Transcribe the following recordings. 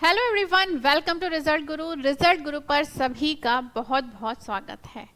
Hello everyone, welcome to Result Guru. Result Guru पर सभी का बहुत बहुत स्वागत है।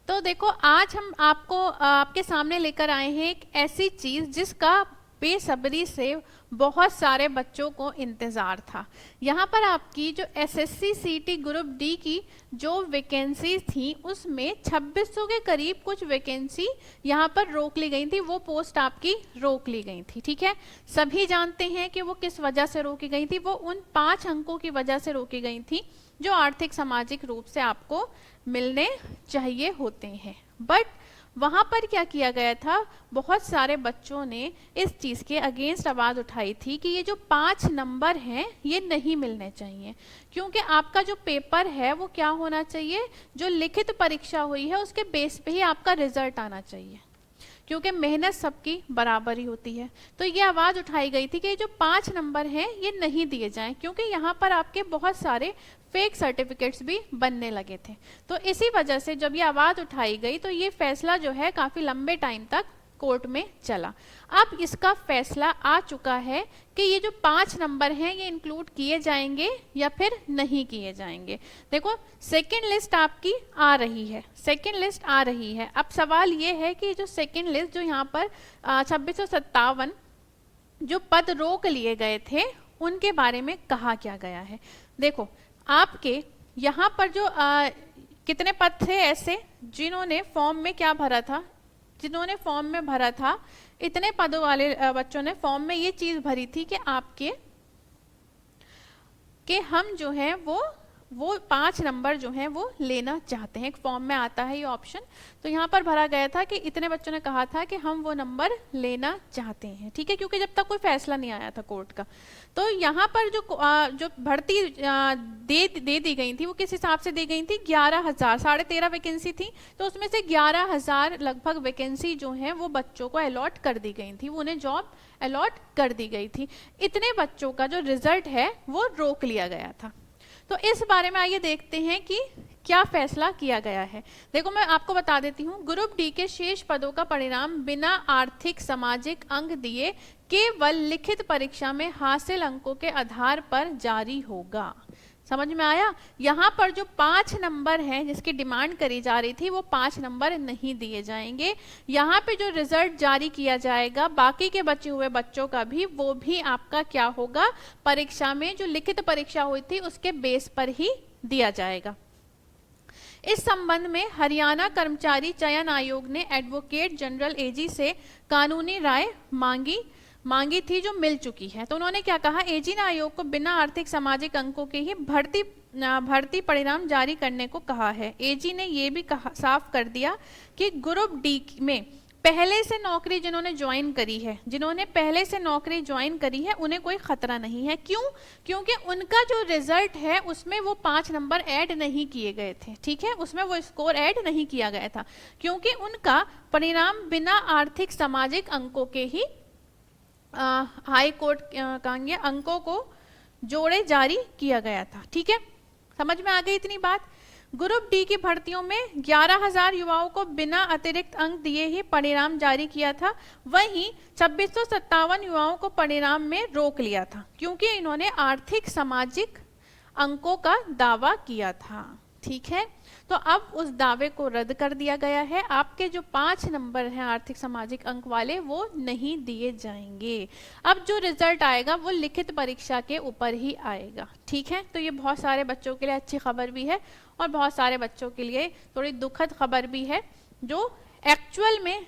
तो देखो, आज हम आपके सामने लेकर आए हैं एक ऐसी चीज़ जिसका बेसब्री से बहुत सारे बच्चों को इंतज़ार था। यहाँ पर आपकी जो एसएससी सीटी ग्रुप डी की जो वैकेंसी थी उसमें 2600 के करीब कुछ वैकेंसी यहाँ पर रोक ली गई थी, वो पोस्ट आपकी रोक ली गई थी। ठीक है, सभी जानते हैं कि वो किस वजह से रोकी गई थी। वो उन 5 अंकों की वजह से रोकी गई थी जो आर्थिक सामाजिक रूप से आपको मिलने चाहिए होते हैं। बट वहां पर क्या किया गया था, बहुत सारे बच्चों ने इस चीज के अगेंस्ट आवाज उठाई थी कि ये जो 5 नंबर हैं ये नहीं मिलने चाहिए, क्योंकि आपका जो पेपर है वो क्या होना चाहिए, जो लिखित परीक्षा हुई है उसके बेस पे ही आपका रिजल्ट आना चाहिए, क्योंकि मेहनत सबकी बराबर ही होती है। तो ये आवाज उठाई गई थी कि ये जो 5 नंबर हैं ये नहीं दिए जाएं, क्योंकि यहाँ पर आपके बहुत सारे फेक सर्टिफिकेट्स भी बनने लगे थे। तो इसी वजह से जब ये आवाज उठाई गई तो ये फैसला जो है काफी लंबे टाइम तक कोर्ट में चला। अब इसका फैसला आ चुका है कि ये जो 5 नंबर हैं ये इंक्लूड किए जाएंगे या फिर नहीं किए जाएंगे। देखो, सेकंड लिस्ट आपकी आ रही है, सेकंड लिस्ट आ रही है। अब सवाल ये है कि जो सेकंड लिस्ट जो यहाँ पर 2657 जो पद रोक लिए गए थे उनके बारे में कहा क्या गया है। देखो, आपके यहाँ पर जो कितने पद थे ऐसे जिन्होंने फॉर्म में क्या भरा था, जिन्होंने फॉर्म में भरा था, इतने पदों वाले बच्चों ने फॉर्म में ये चीज भरी थी कि आपके कि हम जो है वो 5 नंबर जो हैं वो लेना चाहते हैं। एक फॉर्म में आता है ये ऑप्शन, तो यहाँ पर भरा गया था कि इतने बच्चों ने कहा था कि हम वो नंबर लेना चाहते हैं। ठीक है, क्योंकि जब तक कोई फैसला नहीं आया था कोर्ट का। तो यहाँ पर जो भर्ती दे दी गई थी वो किस हिसाब से दी गई थी, 11,000, 13.5 वैकेंसी थी, तो उसमें से 11,000 लगभग वैकेंसी जो है वो बच्चों को अलॉट कर दी गई थी, वो उन्हें जॉब अलॉट कर दी गई थी। इतने बच्चों का जो रिजल्ट है वो रोक लिया गया था। तो इस बारे में आइए देखते हैं कि क्या फैसला किया गया है। देखो, मैं आपको बता देती हूँ, ग्रुप डी के शेष पदों का परिणाम बिना आर्थिक सामाजिक अंक दिए केवल लिखित परीक्षा में हासिल अंकों के आधार पर जारी होगा। समझ में आया? यहाँ पर जो 5 नंबर हैं जिसकी डिमांड करी जा रही थी वो 5 नंबर नहीं दिए जाएंगे। यहाँ पे जो रिजल्ट जारी किया जाएगा बाकी के बचे हुए बच्चों का भी, वो भी आपका क्या होगा, परीक्षा में जो लिखित परीक्षा हुई थी उसके बेस पर ही दिया जाएगा। इस संबंध में हरियाणा कर्मचारी चयन आयोग ने एडवोकेट जनरल एजी से कानूनी राय मांगी थी, जो मिल चुकी है। तो उन्होंने क्या कहा, एजी ने आयोग को बिना आर्थिक सामाजिक अंकों के ही भर्ती परिणाम जारी करने को कहा है। एजी ने यह भी साफ कर दिया कि ग्रुप डी में पहले से नौकरी जिन्होंने ज्वाइन करी है, जिन्होंने पहले से नौकरी ज्वाइन करी है उन्हें कोई खतरा नहीं है। क्यों? क्योंकि उनका जो रिजल्ट है उसमें वो 5 नंबर ऐड नहीं किए गए थे। ठीक है, उसमें वो स्कोर ऐड नहीं किया गया था, क्योंकि उनका परिणाम बिना आर्थिक सामाजिक अंकों के ही हाई कोर्ट कहेंगे अंकों को जोड़े जारी किया गया था। ठीक है, समझ में आ गई इतनी बात। ग्रुप डी की भर्तियों में 11,000 युवाओं को बिना अतिरिक्त अंक दिए ही परिणाम जारी किया था, वहीं 2657 युवाओं को परिणाम में रोक लिया था, क्योंकि इन्होंने आर्थिक सामाजिक अंकों का दावा किया था। ठीक है, तो अब उस दावे को रद्द कर दिया गया है। आपके जो 5 नंबर हैं आर्थिक सामाजिक अंक वाले वो नहीं दिए जाएंगे। अब जो रिजल्ट आएगा वो लिखित परीक्षा के ऊपर ही आएगा। ठीक है, तो ये बहुत सारे बच्चों के लिए अच्छी खबर भी है और बहुत सारे बच्चों के लिए थोड़ी दुखद खबर भी है, जो एक्चुअल में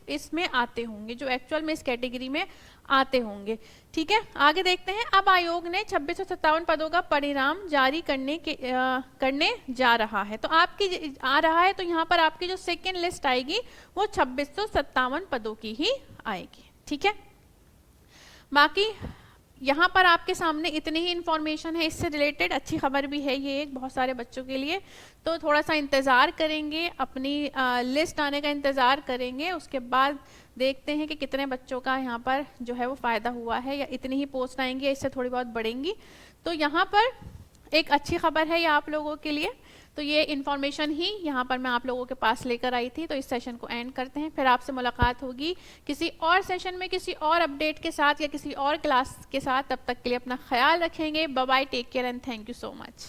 इसमें आते होंगे, जो एक्चुअल में इस कैटेगरी में आते होंगे। ठीक है, आगे देखते हैं। अब आयोग ने 2657 पदों का परिणाम जारी करने जा रहा है। तो आपकी आ रहा है, तो यहाँ पर आपकी जो सेकेंड लिस्ट आएगी वो 2657 पदों की ही आएगी। ठीक है, बाकी यहाँ पर आपके सामने इतनी ही इंफॉर्मेशन है इससे रिलेटेड। अच्छी खबर भी है ये एक बहुत सारे बच्चों के लिए, तो थोड़ा सा इंतज़ार करेंगे, अपनी लिस्ट आने का इंतज़ार करेंगे, उसके बाद देखते हैं कि कितने बच्चों का यहाँ पर जो है वो फ़ायदा हुआ है, या इतनी ही पोस्ट आएंगी या इससे थोड़ी बहुत बढ़ेंगी। तो यहाँ पर एक अच्छी खबर है ये आप लोगों के लिए। तो ये इन्फॉर्मेशन ही यहाँ पर मैं आप लोगों के पास लेकर आई थी। तो इस सेशन को एंड करते हैं, फिर आपसे मुलाकात होगी किसी और सेशन में किसी और अपडेट के साथ या किसी और क्लास के साथ। तब तक के लिए अपना ख्याल रखेंगे। Bye bye, take care and thank you so much.